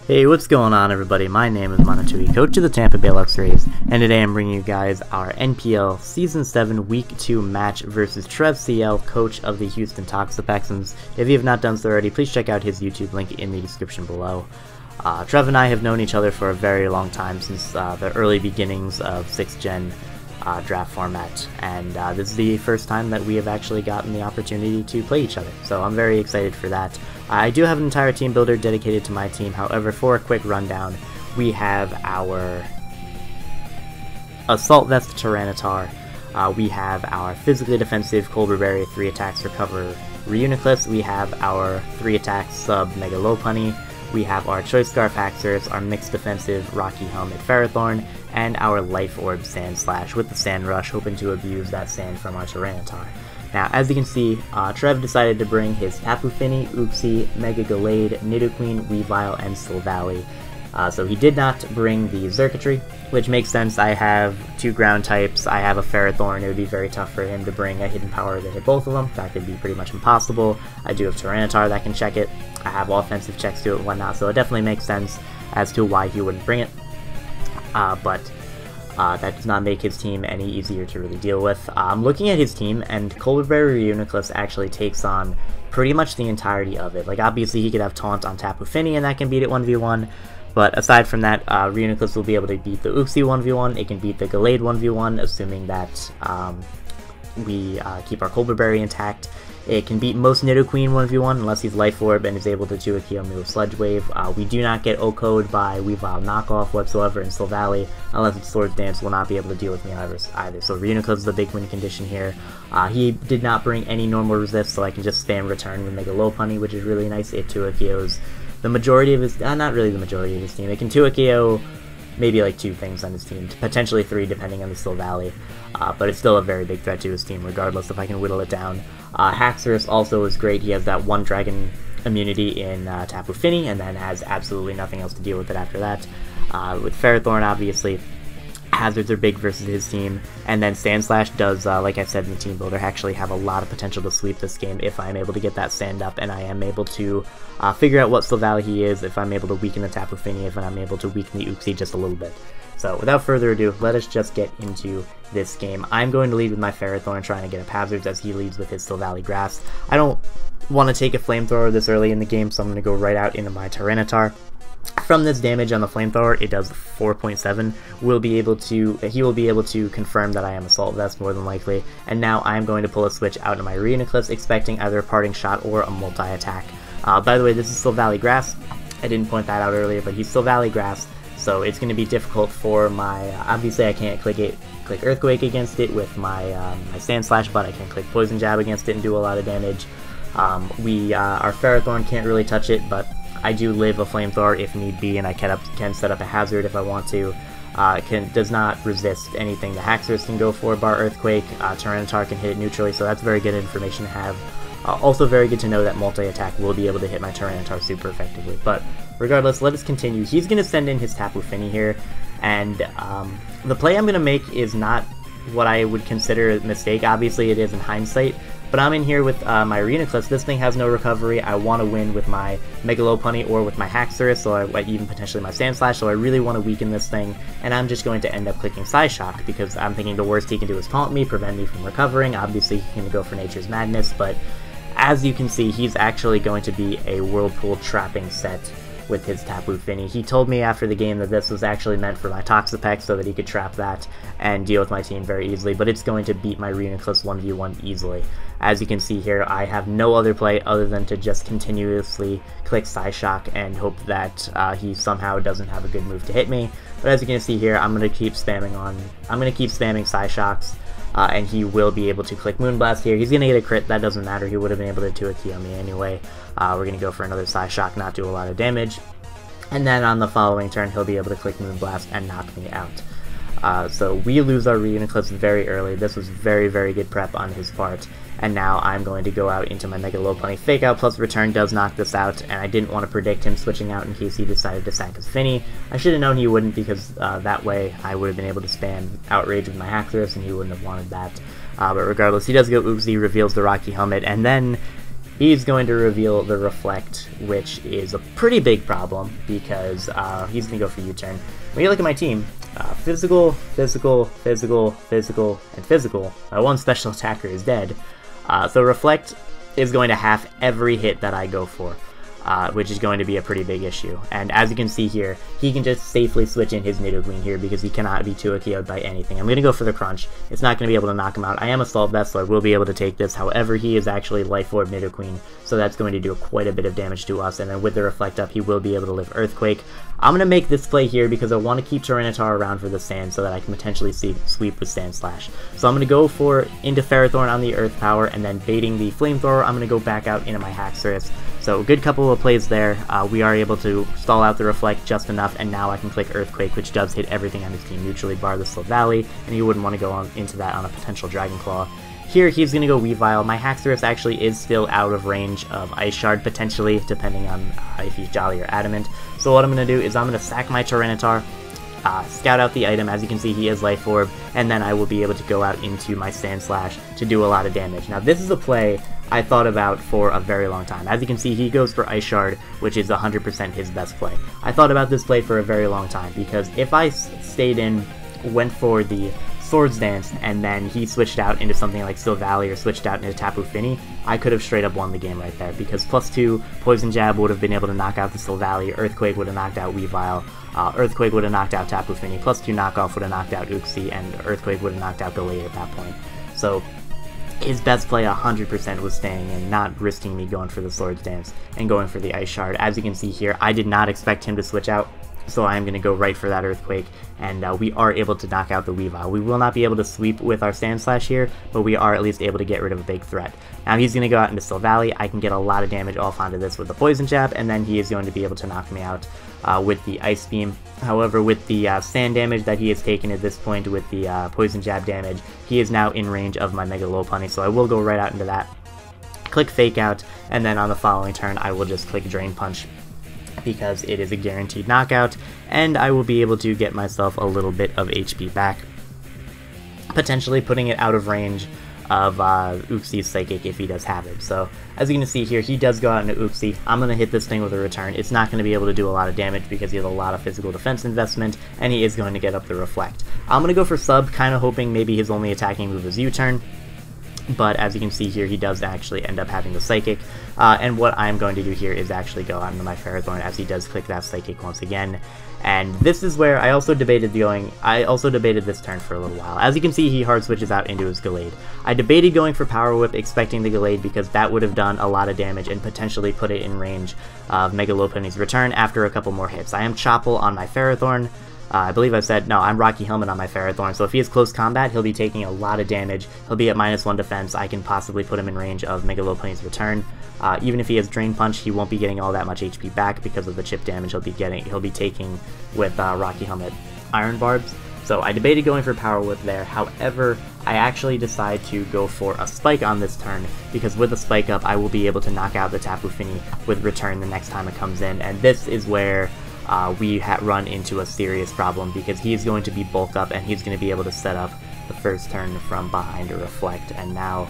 Hey, what's going on everybody? My name is Monotui, coach of the Tampa Bay Luxrays, and today I'm bringing you guys our NPL Season 7 Week 2 match versus TrevCL, coach of the Houston Toxapexans. If you have not done so already, please check out his YouTube link in the description below. Trev and I have known each other for a very long time, since the early beginnings of 6th Gen draft format, and this is the first time that we have actually gotten the opportunity to play each other, so I'm very excited for that. I do have an entire team builder dedicated to my team. However, for a quick rundown, we have our Assault Vest Tyranitar, we have our physically defensive Colberberry 3 attacks recover Reuniclus, we have our 3 attacks sub Mega Lopunny, we have our Choice Scarf Haxorus, our mixed defensive Rocky Helmet Ferrothorn, and our Life Orb Sand Slash with the Sand Rush, hoping to abuse that sand from our Tyranitar. Now, as you can see, Trev decided to bring his Tapu Fini, Uxie, Mega Gallade, Nidoqueen, Weavile, and Silvally. So he did not bring the Xurkitree, which makes sense. I have 2 ground types, I have a Ferrothorn. It would be very tough for him to bring a hidden power to hit both of them. In fact, it'd be pretty much impossible. I do have Tyranitar that can check it. I have offensive checks to it and whatnot, so it definitely makes sense as to why he wouldn't bring it. But that does not make his team any easier to really deal with. I'm looking at his team, and Colberberry Reuniclus actually takes on pretty much the entirety of it. Like, obviously he could have Taunt on Tapu Fini, and that can beat it 1v1, but aside from that, Reuniclus will be able to beat the Uxie 1v1, it can beat the Gallade 1v1, assuming that we keep our Colberberry intact. It can beat most Nidoqueen 1v1 unless he's Life Orb and is able to do a Kiyomi with Sludge Wave. We do not get O-Code by Weavile knockoff whatsoever in Silvally, unless it's Swords Dance will not be able to deal with me either. So Reuniclus is the big win condition here. He did not bring any normal resist, so I can just spam return with Mega Lopunny, which is really nice. It 2-KOs the majority of his, not really the majority of his team. It can 2-KO maybe like 2 things on his team, potentially 3 depending on the Silvally, but it's still a very big threat to his team regardless if I can whittle it down. Haxorus also is great. He has that 1 dragon immunity in Tapu Fini and then has absolutely nothing else to deal with it after that. With Ferrothorn, obviously, hazards are big versus his team, and then Sand Slash does, like I said in the team builder, actually have a lot of potential to sweep this game if I'm able to get that sand up and I am able to figure out what Silvally he is, if I'm able to weaken the Tapu Fini, if I'm able to weaken the Uxie just a little bit. So without further ado, let us just get into this game. I'm going to lead with my Ferrothorn, trying to get up hazards as he leads with his Silvally Grass. I don't want to take a Flamethrower this early in the game, so I'm going to go right out into my Tyranitar. From this damage on the Flamethrower, it does 4.7. He will be able to confirm that I am Assault Vest more than likely, and now I'm going to pull a switch out of my Reuniclus, expecting either a Parting Shot or a multi-attack. By the way, this is Silvally Grass. I didn't point that out earlier, but he's Silvally Grass, so it's going to be difficult for my, obviously I can't click Earthquake against it with my, my Sand Slash, but I can click Poison Jab against it and do a lot of damage. Our Ferrothorn can't really touch it, but I do live a Flamethrower if need be, and I can set up a hazard if I want to. Does not resist anything the Haxorus can go for, bar Earthquake. Tyranitar can hit it neutrally, so that's very good information to have. Also very good to know that multi-attack will be able to hit my Tyranitar super effectively. But regardless, let us continue. He's going to send in his Tapu Fini here, and the play I'm going to make is not what I would consider a mistake. Obviously it is in hindsight, but I'm in here with my Reuniclus. This thing has no recovery. I want to win with my Mega Lopunny or with my Haxorus, or even potentially my Sand Slash, so I really want to weaken this thing, and I'm just going to end up clicking Psyshock, because I'm thinking the worst he can do is taunt me, prevent me from recovering. Obviously he can go for Nature's Madness, but as you can see, he's actually going to be a Whirlpool trapping set with his Tapu Fini. He told me after the game that this was actually meant for my Toxapex so that he could trap that and deal with my team very easily, but it's going to beat my Reuniclus 1v1 easily. As you can see here, I have no other play other than to just continuously click Psyshock and hope that he somehow doesn't have a good move to hit me. But as you can see here, I'm going to keep spamming Psyshocks, and he will be able to click Moonblast here. He's going to get a crit, that doesn't matter, he would have been able to 2-KO me anyway. We're going to go for another Psyshock, not do a lot of damage, and then on the following turn he'll be able to click Moonblast and knock me out. So we lose our Reuniclus very early. This was very, very good prep on his part, and now I'm going to go out into my Mega Lopunny. Fake Out plus Return does knock this out, and I didn't want to predict him switching out in case he decided to sack his Fini. I should have known he wouldn't, because that way I would have been able to spam Outrage with my Haxorus and he wouldn't have wanted that. But regardless, he does go Uxie, reveals the Rocky Helmet, and then he's going to reveal the Reflect, which is a pretty big problem because he's going to go for U-turn. When you look at my team, physical, physical, physical, physical, and physical, one special attacker is dead. So Reflect is going to half every hit that I go for, which is going to be a pretty big issue. And as you can see here, he can just safely switch in his Nidoqueen here because he cannot be 2-KO'd by anything. I'm going to go for the Crunch. It's not going to be able to knock him out. I am Assault Vest, so I will be able to take this. However, he is actually Life Orb Nidoqueen, so that's going to do quite a bit of damage to us. And then with the Reflect up, he will be able to live Earthquake. I'm going to make this play here because I want to keep Tyranitar around for the Sand so that I can potentially sweep with Sand Slash. So I'm going to go into Ferrothorn on the Earth Power, and then baiting the Flamethrower, I'm going to go back out into my Haxorus. So a good couple of plays there. We are able to stall out the Reflect just enough, and now I can click Earthquake, which does hit everything on his team, neutrally bar the Slow Valley, and you wouldn't want to go into that on a potential Dragon Claw. Here, he's going to go Weavile. My Haxorus actually is still out of range of Ice Shard, potentially, depending on if he's Jolly or Adamant. So what I'm going to do is I'm going to sack my Tyranitar, scout out the item. As you can see, he is Life Orb, and then I will be able to go out into my Sand Slash to do a lot of damage. Now, this is a play I thought about for a very long time. As you can see, he goes for Ice Shard, which is 100% his best play. I thought about this play for a very long time, because if I went for the Swords Dance, and then he switched out into something like Still Valley or switched out into Tapu Fini, I could have straight up won the game right there, because +2 Poison Jab would have been able to knock out the Still Valley, Earthquake would have knocked out Weavile, Earthquake would have knocked out Tapu Fini, +2 knockoff would have knocked out Uxie, and Earthquake would have knocked out Gallade at that point. So his best play 100% was staying and not risking me going for the Swords Dance and going for the Ice Shard. As you can see here, I did not expect him to switch out, so I am going to go right for that Earthquake, and we are able to knock out the Weavile. We will not be able to sweep with our Sand Slash here, but we are at least able to get rid of a big threat. Now he's going to go out into Still Valley. I can get a lot of damage off onto this with the Poison Jab, and then he is going to be able to knock me out with the Ice Beam. However, with the sand damage that he has taken at this point with the Poison Jab damage, he is now in range of my Mega Lopunny, so I will go right out into that, click Fake Out, and then on the following turn I will just click Drain Punch, because it is a guaranteed knockout, and I will be able to get myself a little bit of HP back, potentially putting it out of range of Uxie's Psychic if he does have it. So as you can see here, he does go out into Uxie. I'm going to hit this thing with a Return. It's not going to be able to do a lot of damage because he has a lot of physical defense investment, and he is going to get up the Reflect. I'm going to go for Sub, kind of hoping maybe his only attacking move is U-turn. But as you can see here, he does actually end up having the Psychic, and what I'm going to do here is actually go out into my Ferrothorn as he does click that Psychic once again. And this is where I also debated this turn for a little while. As you can see, he hard switches out into his Gallade. I debated going for Power Whip, expecting the Gallade, because that would have done a lot of damage and potentially put it in range of Mega Lopunny's Return after a couple more hits. I am Chople on my Ferrothorn. I believe I said, no, I'm Rocky Helmet on my Ferrothorn, so if he has close combat, he'll be taking a lot of damage. He'll be at -1 defense. I can possibly put him in range of Mega Lopunny's Return. Even if he has Drain Punch, he won't be getting all that much HP back because of the chip damage he'll be taking with Rocky Helmet Iron Barbs. So I debated going for Power Whip there. However, I actually decide to go for a Spike on this turn, because with a Spike up, I will be able to knock out the Tapu Fini with Return the next time it comes in, and this is where we run into a serious problem, because he's going to be bulk up and he's going to be able to set up the first turn from behind a Reflect. And now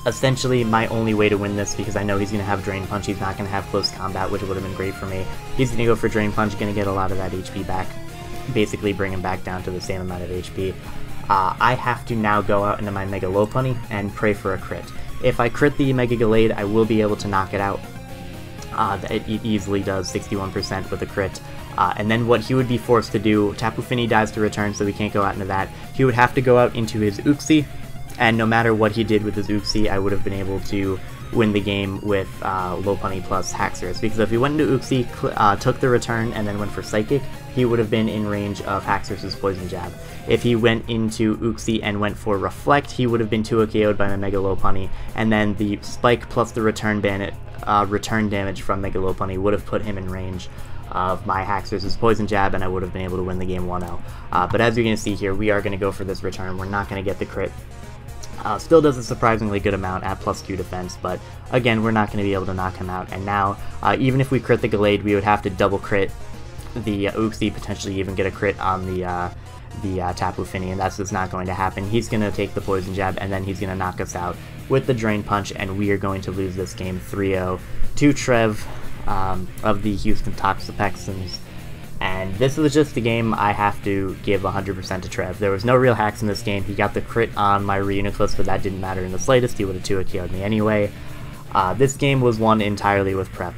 essentially my only way to win this, because I know he's going to have Drain Punch, he's not going to have close combat, which would have been great for me. He's going to go for Drain Punch, going to get a lot of that HP back, basically bring him back down to the same amount of HP. I have to now go out into my Mega Lopunny and pray for a crit. If I crit the Mega Gallade, I will be able to knock it out. It easily does 61% with a crit. And then what he would be forced to do, Tapu Fini dies to Return, so we can't go out into that. He would have to go out into his Uxie, and no matter what he did with his Uxie, I would have been able to win the game with Lopunny plus Haxorus, because if he went into Uxie, took the Return, and then went for Psychic, he would have been in range of Haxorus' Poison Jab. If he went into Uxie and went for Reflect, he would have been 2-KO'd by my Mega Lopunny, and then the Spike plus the Return damage from Mega Lopunny would have put him in range of my Haxorus' Poison Jab, and I would have been able to win the game 1-0. But as you're going to see here, we are going to go for this Return. We're not going to get the crit. Still does a surprisingly good amount at +2 defense, but again, we're not going to be able to knock him out. And now, even if we crit the Gallade, we would have to double crit the Uxie, potentially even get a crit on the Tapu Fini, and that's just not going to happen. He's going to take the Poison Jab, and then he's going to knock us out with the Drain Punch, and we are going to lose this game 3-0 to Trev of the Houston Toxapexans. And this was just a game I have to give 100% to Trev. There was no real hacks in this game. He got the crit on my Reuniclus, but that didn't matter in the slightest. He would have 2-hit KO'd me anyway. This game was won entirely with prep.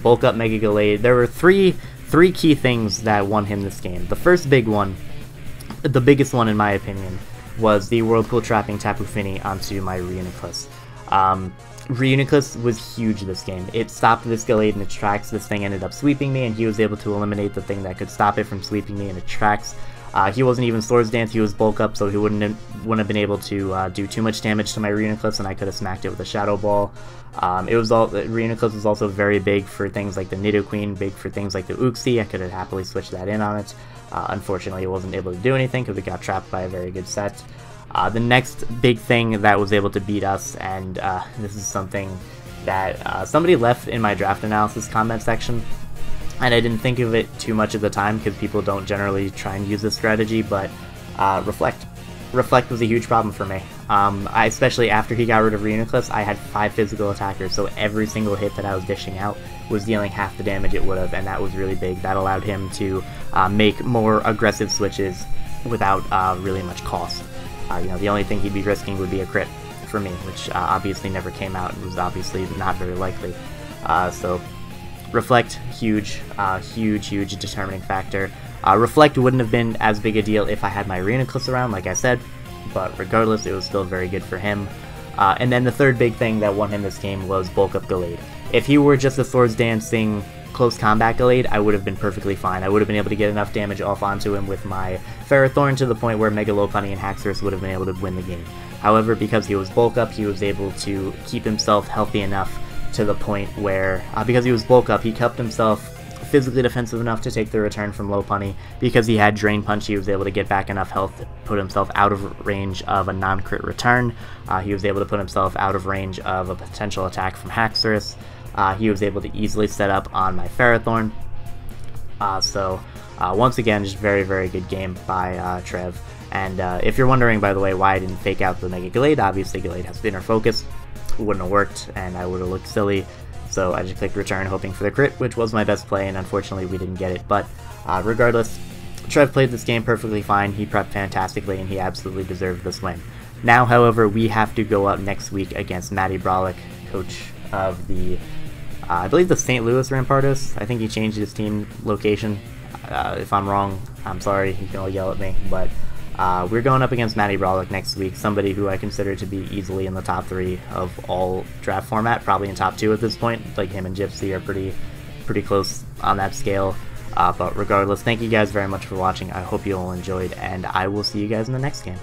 Bulk up Mega Gallade. There were three key things that won him this game. The first big one, the biggest one in my opinion, was the Whirlpool trapping Tapu Fini onto my Reuniclus. Reuniclus was huge this game. It stopped this Gallade in its tracks. This thing ended up sweeping me, and he was able to eliminate the thing that could stop it from sweeping me in its tracks. He wasn't even Swords Dance, he was Bulk Up, so he wouldn't have been able to do too much damage to my Reuniclus, and I could have smacked it with a Shadow Ball. Reuniclus was also very big for things like the Nidoqueen, big for things like the Uxie. I could have happily switched that in on it. Unfortunately, it wasn't able to do anything because it got trapped by a very good set. The next big thing that was able to beat us, and this is something that somebody left in my draft analysis comment section, and I didn't think of it too much at the time because people don't generally try and use this strategy, but Reflect. Reflect was a huge problem for me. Especially after he got rid of Reuniclus, I had 5 physical attackers, so every single hit that I was dishing out was dealing half the damage it would have, and that was really big. That allowed him to make more aggressive switches without really much cost. The only thing he'd be risking would be a crit for me, which obviously never came out and was obviously not very likely. So Reflect, huge determining factor. Reflect wouldn't have been as big a deal if I had my Reuniclus around, like I said, but regardless, it was still very good for him. And then the third big thing that won him this game was Bulk Up Gallade. If he were just a Swords Dancing close combat Gallade, I would have been perfectly fine. I would have been able to get enough damage off onto him with my Ferrothorn to the point where Mega Lopunny and Haxorus would have been able to win the game. However, because he was Bulk Up, he was able to keep himself healthy enough to the point where, because he was Bulk Up, he kept himself physically defensive enough to take the return from Lopunny. Because he had Drain Punch, he was able to get back enough health, put himself out of range of a non-crit return. He was able to put himself out of range of a potential attack from Haxorus. He was able to easily set up on my Ferrothorn. Once again, just very good game by Trev. And if you're wondering, by the way, why I didn't fake out the Mega Gallade, obviously Gallade has thinner focus. It wouldn't have worked, and I would have looked silly. So I just clicked return hoping for the crit, which was my best play, and unfortunately we didn't get it. But regardless, Trev played this game perfectly fine. He prepped fantastically, and he absolutely deserved this win. Now, however, we have to go up next week against Matty Brolick, coach of the, I believe the St. Louis Rampardos. I think he changed his team location. If I'm wrong, I'm sorry, you can all yell at me. But we're going up against Matty Brolick next week, somebody who I consider to be easily in the top 3 of all draft format, probably in top 2 at this point. Like him and Gypsy are pretty close on that scale. But regardless, thank you guys very much for watching. I hope you all enjoyed, and I will see you guys in the next game.